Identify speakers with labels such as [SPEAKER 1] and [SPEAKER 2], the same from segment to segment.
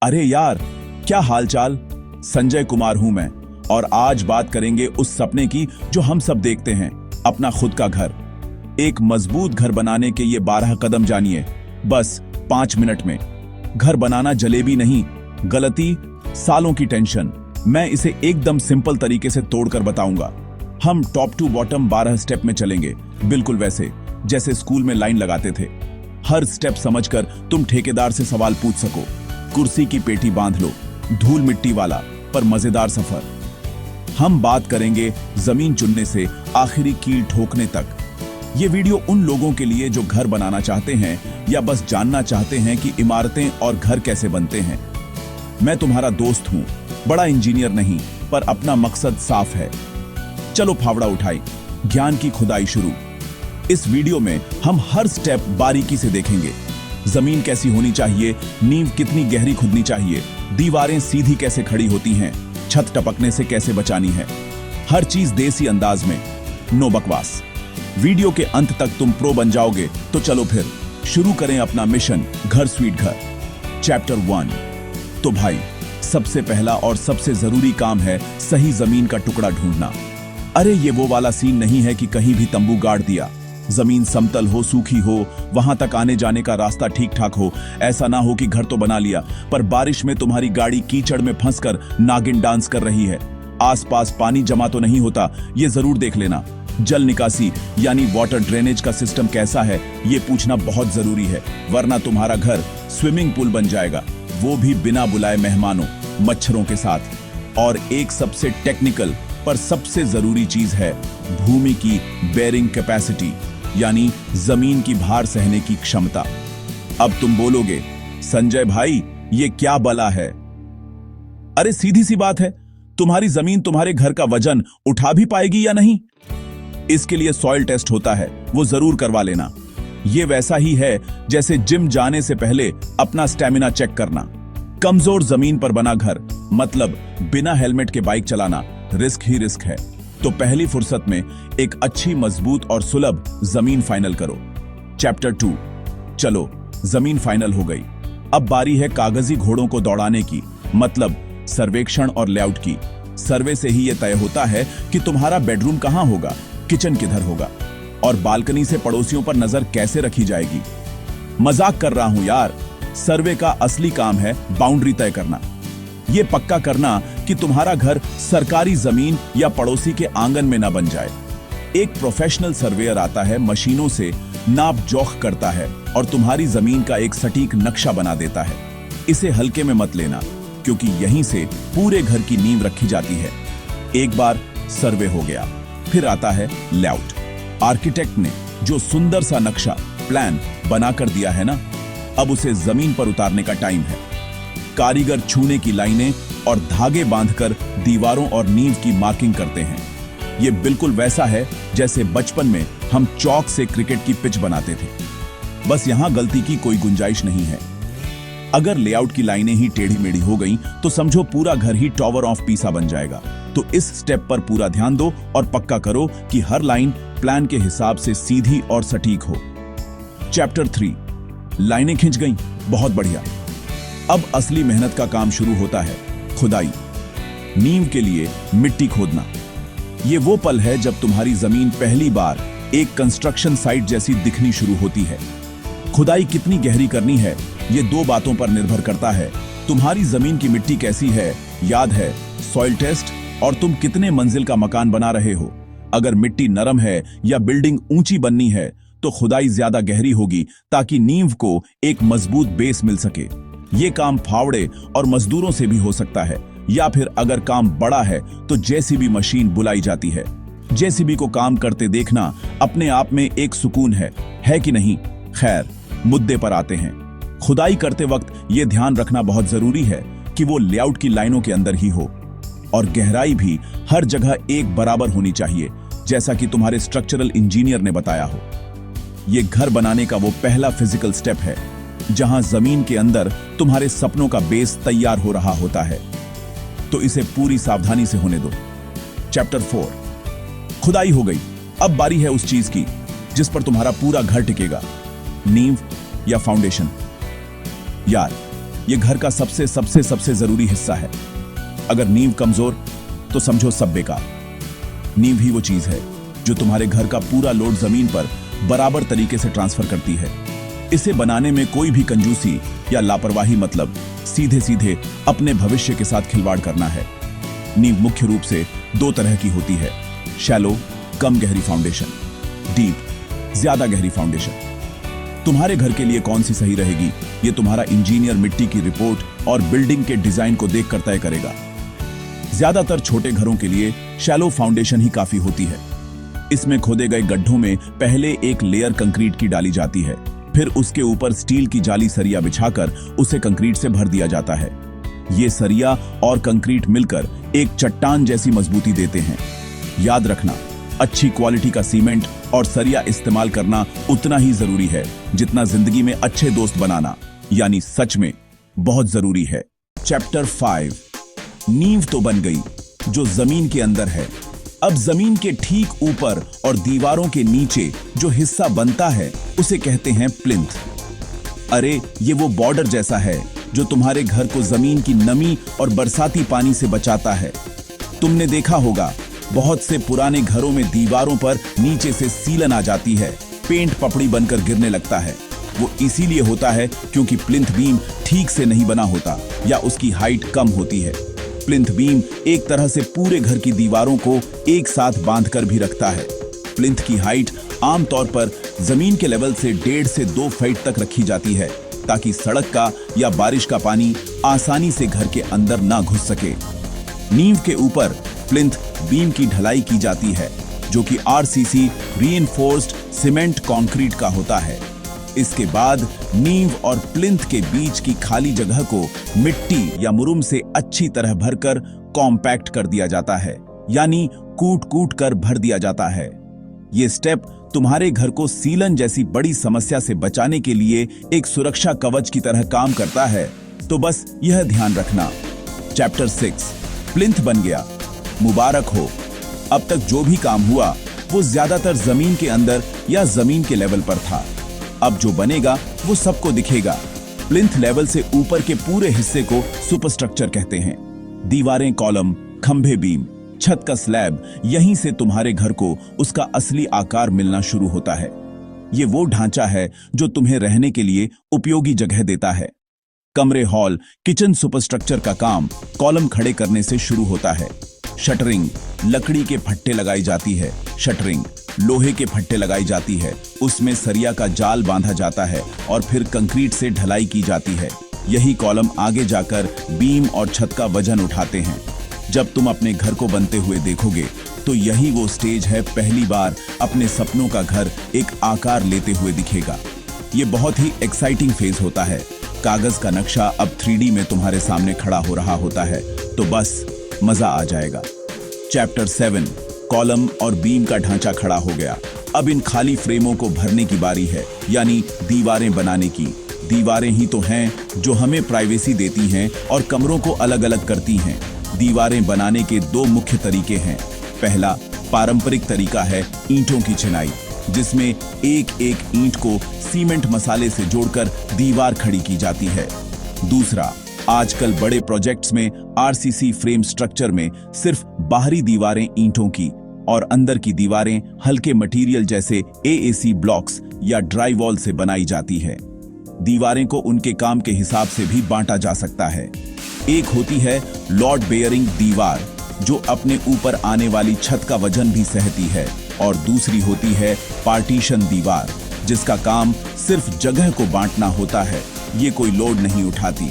[SPEAKER 1] अरे यार, क्या हालचाल। संजय कुमार हूं मैं, और आज बात करेंगे उस सपने की जो हम सब देखते हैं, अपना खुद का घर। एक मजबूत घर बनाने के ये 12 कदम जानिए, बस 5 मिनट में। घर बनाना जलेबी नहीं, गलती, सालों की टेंशन। मैं इसे एकदम सिंपल तरीके से तोड़कर बताऊंगा। हम टॉप टू बॉटम 12 स्टेप में चलेंगे, बिल्कुल वैसे जैसे स्कूल में लाइन लगाते थे। हर स्टेप समझकर तुम ठेकेदार से सवाल पूछ सको। कुर्सी की पेटी बांध लो, धूल मिट्टी वाला पर मजेदार सफर। हम बात करेंगे जमीन चुनने से आखिरी कील ठोकने तक। ये वीडियो उन लोगों के लिए जो घर बनाना चाहते हैं या बस जानना चाहते हैं कि इमारतें और घर कैसे बनते हैं। मैं तुम्हारा दोस्त हूं, बड़ा इंजीनियर नहीं, पर अपना मकसद साफ है। चलो फावड़ा उठाई, ज्ञान की खुदाई शुरू। इस वीडियो में हम हर स्टेप बारीकी से देखेंगे। जमीन कैसी होनी चाहिए, नींव कितनी गहरी खुदनी चाहिए, दीवारें सीधी कैसे खड़ी होती हैं, छत टपकने से कैसे बचानी है। हर चीज देसी अंदाज में, नो बकवास। वीडियो के अंत तक तुम प्रो बन जाओगे। तो चलो फिर शुरू करें अपना मिशन, घर स्वीट घर। चैप्टर 1। तो भाई, सबसे पहला और सबसे जरूरी काम है सही जमीन का टुकड़ा ढूंढना। अरे ये वो वाला सीन नहीं है कि कहीं भी तंबू गाड़ दिया। जमीन समतल हो, सूखी हो, वहां तक आने जाने का रास्ता ठीक ठाक हो। ऐसा ना हो कि घर तो बना लिया पर बारिश में तुम्हारी गाड़ी कीचड़ में फंसकर नागिन डांस कर रही है। आसपास पानी जमा तो नहीं होता, ये जरूर देख लेना। जल निकासी यानी वाटर ड्रेनेज का सिस्टम कैसा है, ये पूछना बहुत जरूरी है, वरना तुम्हारा घर स्विमिंग पूल बन जाएगा, वो भी बिना बुलाए मेहमानों, मच्छरों के साथ। और एक सबसे टेक्निकल पर सबसे जरूरी चीज है भूमि की बेरिंग कैपेसिटी, यानी जमीन की भार सहने की क्षमता। अब तुम बोलोगे, संजय भाई ये क्या बला है। अरे सीधी सी बात है, तुम्हारी जमीन तुम्हारे घर का वजन उठा भी पाएगी या नहीं। इसके लिए सॉइल टेस्ट होता है, वो जरूर करवा लेना। ये वैसा ही है जैसे जिम जाने से पहले अपना स्टेमिना चेक करना। कमजोर जमीन पर बना घर मतलब बिना हेलमेट के बाइक चलाना, रिस्क ही रिस्क है। तो पहली फुर्सत में एक अच्छी, मजबूत और सुलभ जमीन फाइनल करो। चैप्टर 2। चलो जमीन फाइनल हो गई, अब बारी है कागजी घोड़ों को दौड़ाने की, मतलब सर्वेक्षण और लेआउट की। सर्वे से ही यह तय होता है कि तुम्हारा बेडरूम कहां होगा, किचन किधर होगा, और बालकनी से पड़ोसियों पर नजर कैसे रखी जाएगी। मजाक कर रहा हूं यार, सर्वे का असली काम है बाउंड्री तय करना। ये पक्का करना कि तुम्हारा घर सरकारी जमीन या पड़ोसी के आंगन में ना बन जाए। एक प्रोफेशनल सर्वेयर आता है, मशीनों से नाप जोख करता है और तुम्हारी जमीन का एक सटीक नक्शा बना देता है। इसे हल्के में मत लेना, क्योंकि यहीं से पूरे घर की नींव रखी जाती है। एक बार सर्वे हो गया, फिर आता है लेआउट। आर्किटेक्ट ने जो सुंदर सा नक्शा, प्लान बनाकर दिया है ना, अब उसे जमीन पर उतारने का टाइम है। कारीगर छूने की लाइनें और धागे बांधकर दीवारों और नींव की मार्किंग करते हैं। यह बिल्कुल वैसा है जैसे बचपन में हम चौक से क्रिकेट की पिच बनाते थे, बस यहां गलती की कोई गुंजाइश नहीं है। अगर लेआउट की लाइनें ही टेढ़ी मेढ़ी हो गईं, तो समझो पूरा घर ही टावर ऑफ पीसा बन जाएगा। तो इस स्टेप पर पूरा ध्यान दो और पक्का करो कि हर लाइन प्लान के हिसाब से सीधी और सटीक हो। चैप्टर 3। लाइनें खिंच गईं, बहुत बढ़िया। अब असली मेहनत का काम शुरू होता है, खुदाई। नींव के लिए मिट्टी खोदना। ये वो पल है जब तुम्हारी जमीन पहली बार एक कंस्ट्रक्शन साइट जैसी दिखनी शुरू होती है। खुदाई कितनी गहरी करनी है, ये 2 बातों पर निर्भर करता है। तुम्हारी जमीन की मिट्टी कैसी है, याद है सॉइल टेस्ट, और तुम कितने मंजिल का मकान बना रहे हो। अगर मिट्टी नरम है या बिल्डिंग ऊंची बननी है, तो खुदाई ज्यादा गहरी होगी ताकि नींव को एक मजबूत बेस मिल सके। ये काम फावड़े और मजदूरों से भी हो सकता है, या फिर अगर काम बड़ा है तो जेसीबी मशीन बुलाई जाती है। जेसीबी को काम करते देखना अपने आप में एक सुकून है कि नहीं। खैर, मुद्दे पर आते हैं। खुदाई करते वक्त यह ध्यान रखना बहुत जरूरी है कि वो लेआउट की लाइनों के अंदर ही हो, और गहराई भी हर जगह एक बराबर होनी चाहिए, जैसा कि तुम्हारे स्ट्रक्चरल इंजीनियर ने बताया हो। यह घर बनाने का वो पहला फिजिकल स्टेप है जहां जमीन के अंदर तुम्हारे सपनों का बेस तैयार हो रहा होता है। तो इसे पूरी सावधानी से होने दो। चैप्टर 4। खुदाई हो गई, अब बारी है उस चीज की जिस पर तुम्हारा पूरा घर टिकेगा, नींव या फाउंडेशन। यार, ये घर का सबसे सबसे सबसे जरूरी हिस्सा है। अगर नींव कमजोर तो समझो सब बेकार। नींव ही वो चीज है जो तुम्हारे घर का पूरा लोड जमीन पर बराबर तरीके से ट्रांसफर करती है। इसे बनाने में कोई भी कंजूसी या लापरवाही मतलब सीधे सीधे अपने भविष्य के साथ खिलवाड़ करना है। नींव मुख्य रूप से दो तरह की होती है, शैलो कम गहरी फाउंडेशन, डीप ज्यादा गहरी फाउंडेशन। तुम्हारे घर के लिए कौन सी सही रहेगी ये तुम्हारा इंजीनियर मिट्टी की रिपोर्ट और बिल्डिंग के डिजाइन को देखकर तय करेगा। ज्यादातर छोटे घरों के लिए शैलो फाउंडेशन ही काफी होती है। इसमें खोदे गए गड्ढों में पहले एक लेयर कंक्रीट की डाली जाती है, फिर उसके ऊपर स्टील की जाली सरिया बिछाकर उसे कंक्रीट से भर दिया जाता है। ये सरिया और कंक्रीट मिलकर एक चट्टान जैसी मजबूती देते हैं। याद रखना, अच्छी क्वालिटी का सीमेंट और सरिया इस्तेमाल करना उतना ही जरूरी है जितना जिंदगी में अच्छे दोस्त बनाना, यानी सच में बहुत जरूरी है। चैप्टर 5, नींव तो बन गई जो जमीन के अंदर है। अब जमीन के ठीक ऊपर और दीवारों के नीचे जो हिस्सा बनता है उसे कहते हैं प्लिंथ। अरे ये वो बॉर्डर जैसा है जो तुम्हारे घर को जमीन की नमी और बरसाती पानी से बचाता है। तुमने देखा होगा बहुत से पुराने घरों में दीवारों पर नीचे से सीलन आ जाती है, पेंट पपड़ी बनकर गिरने लगता है। वो इसीलिए होता है क्योंकि प्लिंथ बीम ठीक से नहीं बना होता या उसकी हाइट कम होती है। प्लिंथ बीम एक तरह से पूरे घर की दीवारों को एक साथ बांधकर भी रखता है। प्लिंथ की हाइट आमतौर पर जमीन के लेवल से 1.5 से 2 फीट तक रखी जाती है ताकि सड़क का या बारिश का पानी आसानी से घर के अंदर ना घुस सके। नींव के ऊपर प्लिंथ बीम की ढलाई की जाती है जो कि आरसीसी रीइंफोर्स्ड सीमेंट कंक्रीट का होता है। इसके बाद नींव और प्लिंथ के बीच की खाली जगह को मिट्टी या मुरुम से अच्छी तरह भरकर कॉम्पैक्ट कर दिया जाता है, यानी कूट कूट कर भर दिया जाता है। ये स्टेप तुम्हारे घर को सीलन जैसी बड़ी समस्या से बचाने के लिए एक सुरक्षा कवच की तरह काम करता है। तो बस यह ध्यान रखना। चैप्टर 6, प्लिंथ बन गया, मुबारक हो। अब तक जो भी काम हुआ वो ज्यादातर जमीन के अंदर या जमीन के लेवल पर था। अब जो बनेगा वो सबको दिखेगा। प्लिंथ लेवल से ऊपर के पूरे हिस्से को सुपरस्ट्रक्चर कहते हैं। दीवारें, कॉलम, खंभे, बीम, छत का स्लैब, यहीं से तुम्हारे घर को उसका असली आकार मिलना शुरू होता है। ये वो ढांचा है जो तुम्हें रहने के लिए उपयोगी जगह देता है। कमरे, हॉल, किचन सुपरस्ट्रक्चर का काम कॉलम खड़े करने से शुरू होता है। शटरिंग, लकड़ी के फट्टे लगाई जाती है। शटरिंग, लोहे के फट्टे लगाई जाती है, उसमें सरिया का जाल बांधा जाता है और फिर कंक्रीट से ढलाई की जाती है। यही कॉलम आगे जाकर बीम और छत का वजन उठाते हैं। जब तुम अपने घर को बनते हुए देखोगे तो यही वो स्टेज है, पहली बार अपने सपनों का घर एक आकार लेते हुए दिखेगा। ये बहुत ही एक्साइटिंग फेज होता है। कागज का नक्शा अब 3D में तुम्हारे सामने खड़ा हो रहा होता है, तो बस मजा आ जाएगा। चैप्टर 7, कॉलम और बीम का ढांचा खड़ा हो गया। अब इन खाली फ्रेमों को भरने की बारी है, यानी दीवारें बनाने की। दीवारें ही तो हैं जो हमें प्राइवेसी देती हैं और कमरों को अलग अलग करती हैं। दीवारें बनाने के 2 मुख्य तरीके हैं। पहला पारंपरिक तरीका है ईंटों की चिनाई, जिसमें एक एक ईंट को सीमेंट मसाले से जोड़कर दीवार खड़ी की जाती है। दूसरा, आजकल बड़े प्रोजेक्ट्स में आरसीसी फ्रेम स्ट्रक्चर में सिर्फ बाहरी दीवारें ईंटों की और अंदर की दीवारें हल्के मटेरियल जैसे एएसी ब्लॉक्स या ड्राई वॉल से बनाई जाती है। दीवारें को उनके काम के हिसाब से भी बांटा जा सकता है। एक होती है लोड बेयरिंग दीवार, जो अपने ऊपर आने वाली छत का वजन भी सहती है, और दूसरी होती है पार्टीशन दीवार, जिसका काम सिर्फ जगह को बांटना होता है, ये कोई लोड नहीं उठाती।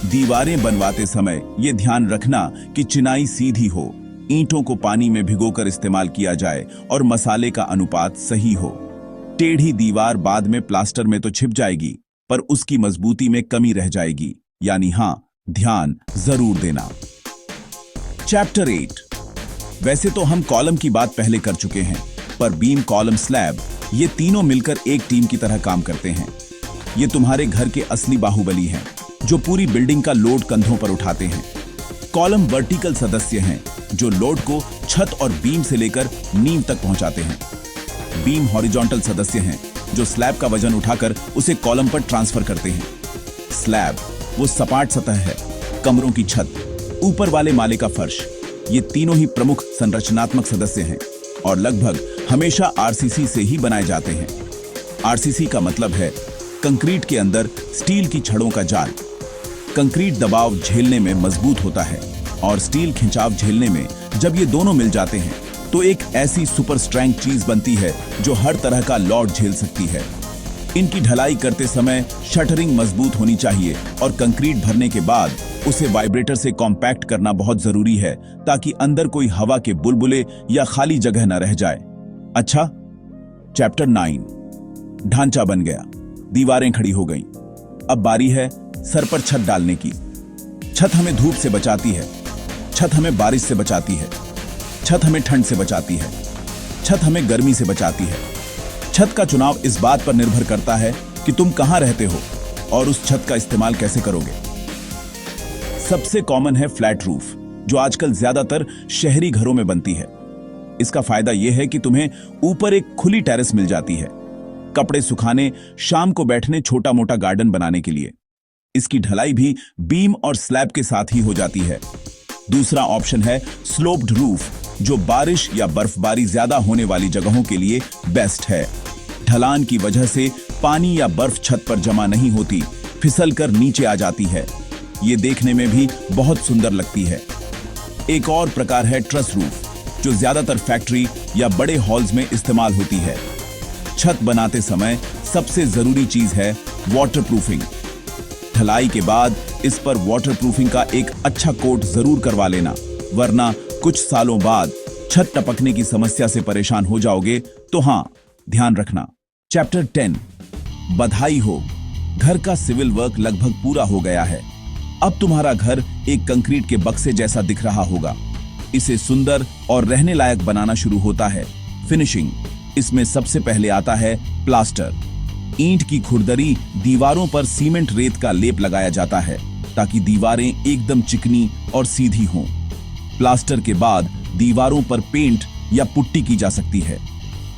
[SPEAKER 1] दीवारें बनवाते समय ये ध्यान रखना कि चिनाई सीधी हो, ईंटों को पानी में भिगोकर इस्तेमाल किया जाए और मसाले का अनुपात सही हो। टेढ़ी दीवार बाद में प्लास्टर में तो छिप जाएगी, पर उसकी मजबूती में कमी रह जाएगी, यानी हाँ, ध्यान जरूर देना। चैप्टर 8, वैसे तो हम कॉलम की बात पहले कर चुके हैं, पर बीम, कॉलम, स्लैब ये तीनों मिलकर एक टीम की तरह काम करते हैं। ये तुम्हारे घर के असली बाहुबली हैं, जो पूरी बिल्डिंग का लोड कंधों पर उठाते हैं। कॉलम वर्टिकल सदस्य हैं, जो लोड को छत और बीम से लेकर नींव तक पहुंचाते हैं। बीम हॉरिजॉन्टल सदस्य हैं, जो स्लैब का वजन उठाकर उसे कॉलम पर ट्रांसफर करते हैं। स्लैब वो सपाट सतह है, कमरों की छत, ऊपर वाले माले का फर्श। ये तीनों ही प्रमुख संरचनात्मक सदस्य हैं और लगभग हमेशा आरसीसी से ही बनाए जाते हैं। आरसीसी का मतलब है कंक्रीट के अंदर स्टील की छड़ों का जाल। कंक्रीट दबाव झेलने में मजबूत होता है और स्टील खिंचाव झेलने में जब ये दोनों मिल जाते हैं तो एक ऐसी सुपर स्ट्रेंथ चीज बनती है जो हर तरह का लोड झेल सकती है। इनकी ढलाई करते समय शटरिंग मजबूत होनी चाहिए और कंक्रीट भरने के बाद उसे वाइब्रेटर से कॉम्पैक्ट करना बहुत जरूरी है ताकि अंदर कोई हवा के बुलबुले या खाली जगह न रह जाए। अच्छा, चैप्टर 9। ढांचा बन गया, दीवारें खड़ी हो गईं। अब बारी है सर पर छत डालने की। छत हमें धूप से बचाती है, छत हमें बारिश से बचाती है, छत हमें ठंड से बचाती है, छत हमें गर्मी से बचाती है। छत का चुनाव इस बात पर निर्भर करता है कि तुम कहां रहते हो और उस छत का इस्तेमाल कैसे करोगे। सबसे कॉमन है फ्लैट रूफ, जो आजकल ज्यादातर शहरी घरों में बनती है। इसका फायदा यह है कि तुम्हें ऊपर एक खुली टेरेस मिल जाती है, कपड़े सुखाने, शाम को बैठने, छोटा मोटा गार्डन बनाने के लिए। इसकी ढलाई भी बीम और स्लैब के साथ ही हो जाती है। दूसरा ऑप्शन है स्लोप्ड रूफ, जो बारिश या बर्फबारी ज्यादा होने वाली जगहों के लिए बेस्ट है। ढलान की वजह से पानी या बर्फ छत पर जमा नहीं होती, फिसल कर नीचे आ जाती है। ये देखने में भी बहुत सुंदर लगती है। एक और प्रकार है ट्रस रूफ, जो ज्यादातर फैक्ट्री या बड़े हॉल्स में इस्तेमाल होती है। छत बनाते समय सबसे जरूरी चीज है वाटरप्रूफिंग। ढलाई के बाद इस पर वाटरप्रूफिंग का एक अच्छा कोट जरूर करवा लेना, वरना कुछ सालों बाद छत टपकने की समस्या से परेशान हो जाओगे। तो हां, ध्यान रखना। चैप्टर 10। बधाई हो, घर का सिविल वर्क लगभग पूरा हो गया है। अब तुम्हारा घर एक कंक्रीट के बक्से जैसा दिख रहा होगा। इसे सुंदर और रहने लायक बनाना शुरू होता है फिनिशिंग। इसमें सबसे पहले आता है प्लास्टर। ईंट की खुरदरी दीवारों पर सीमेंट रेत का लेप लगाया जाता है ताकि दीवारें एकदम चिकनी और सीधी हों। प्लास्टर के बाद दीवारों पर पेंट या पुट्टी की जा सकती है।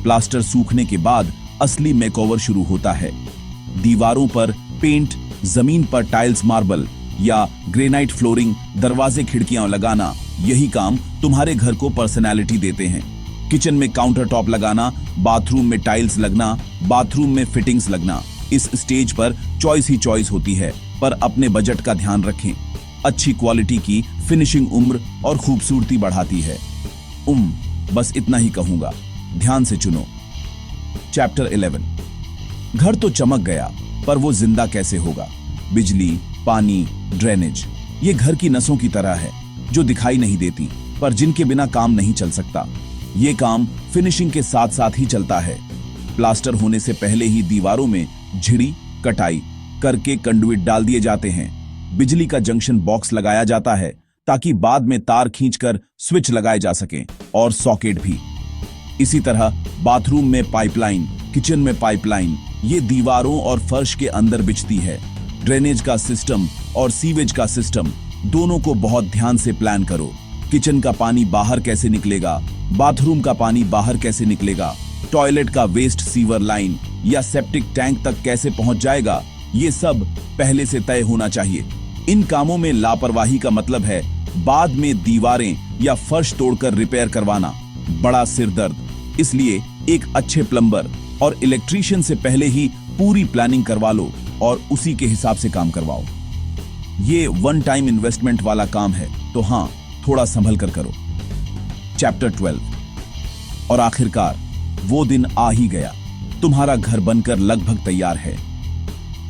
[SPEAKER 1] प्लास्टर सूखने के बाद असली मेकओवर शुरू होता है। दीवारों पर पेंट, जमीन पर टाइल्स, मार्बल या ग्रेनाइट फ्लोरिंग, दरवाजे, खिड़कियां लगाना, यही काम तुम्हारे घर को पर्सनैलिटी देते हैं। किचन में काउंटर टॉप लगाना, बाथरूम में टाइल्स लगना, बाथरूम में फिटिंग्स लगना। इस स्टेज पर चॉइस ही चॉइस होती है, पर अपने बजट का ध्यान रखें। अच्छी क्वालिटी की फिनिशिंग उम्र और खूबसूरती बढ़ाती है। बस इतना ही कहूंगा, ध्यान से चुनो। चैप्टर 11। घर तो चमक गया, पर वो जिंदा कैसे होगा? बिजली, पानी, ड्रेनेज, ये घर की नसों की तरह है जो दिखाई नहीं देती, पर जिनके बिना काम नहीं चल सकता। ये काम फिनिशिंग के साथ साथ ही चलता है। प्लास्टर होने से पहले ही दीवारों में झिड़ी कटाई करके कंडुइट डाल दिए जाते हैं। बिजली का जंक्शन बॉक्स लगाया जाता है ताकि बाद में तार खींचकर स्विच लगाए जा सकें, और सॉकेट भी। इसी तरह बाथरूम में पाइपलाइन, किचन में पाइपलाइन, ये दीवारों और फर्श के अंदर बिछती है। ड्रेनेज का सिस्टम और सीवेज का सिस्टम दोनों को बहुत ध्यान से प्लान करो। किचन का पानी बाहर कैसे निकलेगा, बाथरूम का पानी बाहर कैसे निकलेगा, टॉयलेट का वेस्ट सीवर लाइन या सेप्टिक टैंक तक कैसे पहुंच जाएगा, ये सब पहले से तय होना चाहिए। इन कामों में लापरवाही का मतलब है बाद में दीवारें या फर्श तोड़कर रिपेयर करवाना, बड़ा सिरदर्द। इसलिए एक अच्छे प्लम्बर और इलेक्ट्रीशियन से पहले ही पूरी प्लानिंग करवा लो और उसी के हिसाब से काम करवाओ। ये वन टाइम इन्वेस्टमेंट वाला काम है, तो हां, थोड़ा संभल कर करो। चैप्टर 12। और आखिरकार वो दिन आ ही गया। तुम्हारा घर बनकर लगभग तैयार है।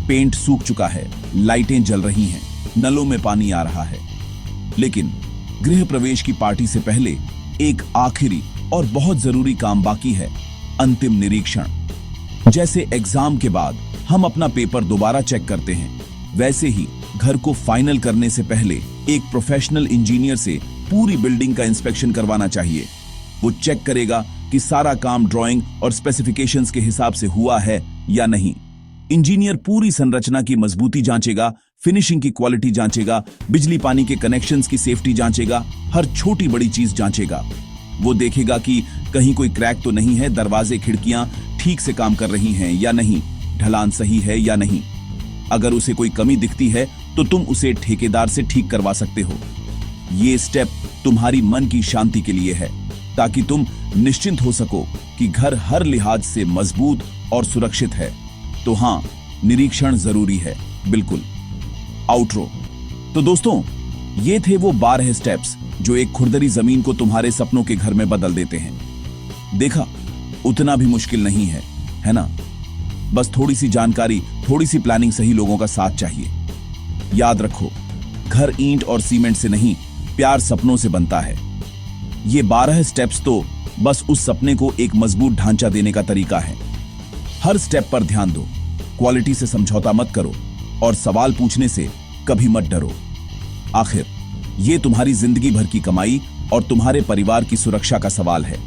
[SPEAKER 1] पेंट सूख चुका है, लाइटें जल रही हैं, नलों में पानी आ रहा है। लेकिन गृह प्रवेश की पार्टी से पहले एक आखिरी और बहुत जरूरी काम बाकी है, अंतिम निरीक्षण। जैसे एग्जाम के बाद हम अपना पेपर दोबारा चेक करते हैं, वैसे ही घर को फाइनल करने से पहले एक प्रोफेशनल इंजीनियर से पूरी बिल्डिंग का इंस्पेक्शन करवाना चाहिए। वो चेक करेगा कि सारा काम ड्राइंग और स्पेसिफिकेशंस के हिसाब से हुआ है या नहीं। इंजीनियर पूरी संरचना की मजबूती जांचेगा, फिनिशिंग की क्वालिटी जांचेगा, बिजली पानी के कनेक्शंस की सेफ्टी जांचेगा, हर छोटी बड़ी चीज जांचेगा। वो देखेगा कि कहीं कोई क्रैक तो नहीं है, दरवाजे खिड़कियां ठीक से काम कर रही हैं या नहीं, ढलान सही है या नहीं। अगर उसे कोई कमी दिखती है तो तुम उसे ठेकेदार से ठीक करवा सकते हो। ये स्टेप तुम्हारी मन की शांति के लिए है, ताकि तुम निश्चिंत हो सको कि घर हर लिहाज से मजबूत और सुरक्षित है। तो हां, निरीक्षण जरूरी है, बिल्कुल। आउटरो। तो दोस्तों, ये थे वो 12 स्टेप्स जो एक खुरदरी जमीन को तुम्हारे सपनों के घर में बदल देते हैं। देखा, उतना भी मुश्किल नहीं है ना? बस थोड़ी सी जानकारी, थोड़ी सी प्लानिंग, सही लोगों का साथ चाहिए। याद रखो, घर ईंट और सीमेंट से नहीं, प्यार सपनों से बनता है। ये 12 स्टेप्स तो बस उस सपने को एक मजबूत ढांचा देने का तरीका है। हर स्टेप पर ध्यान दो, क्वालिटी से समझौता मत करो और सवाल पूछने से कभी मत डरो। आखिर ये तुम्हारी जिंदगी भर की कमाई और तुम्हारे परिवार की सुरक्षा का सवाल है।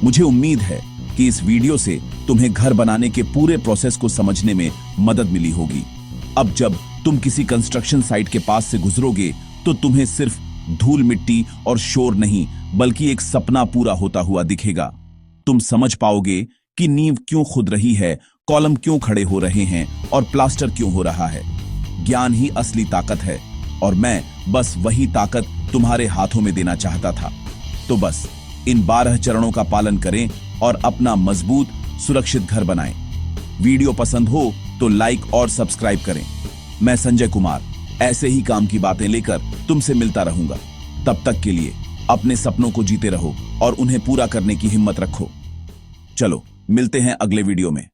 [SPEAKER 1] मुझे उम्मीद है कि इस वीडियो से तुम्हें घर बनाने के पूरे प्रोसेस को समझने में मदद मिली होगी। अब जब तुम किसी कंस्ट्रक्शन साइट के पास से गुजरोगे तो तुम्हें सिर्फ धूल मिट्टी और शोर नहीं, बल्कि एक सपना पूरा होता हुआ दिखेगा। तुम समझ पाओगे कि नींव क्यों खुद रही है, कॉलम क्यों खड़े हो रहे हैं और प्लास्टर क्यों हो रहा है। ज्ञान ही असली ताकत है और मैं बस वही ताकत तुम्हारे हाथों में देना चाहता था। तो बस इन 12 चरणों का पालन करें और अपना मजबूत, सुरक्षित घर बनाएं। वीडियो पसंद हो तो लाइक और सब्सक्राइब करें। मैं संजय कुमार ऐसे ही काम की बातें लेकर तुमसे मिलता रहूंगा। तब तक के लिए अपने सपनों को जीते रहो और उन्हें पूरा करने की हिम्मत रखो। चलो, मिलते हैं अगले वीडियो में।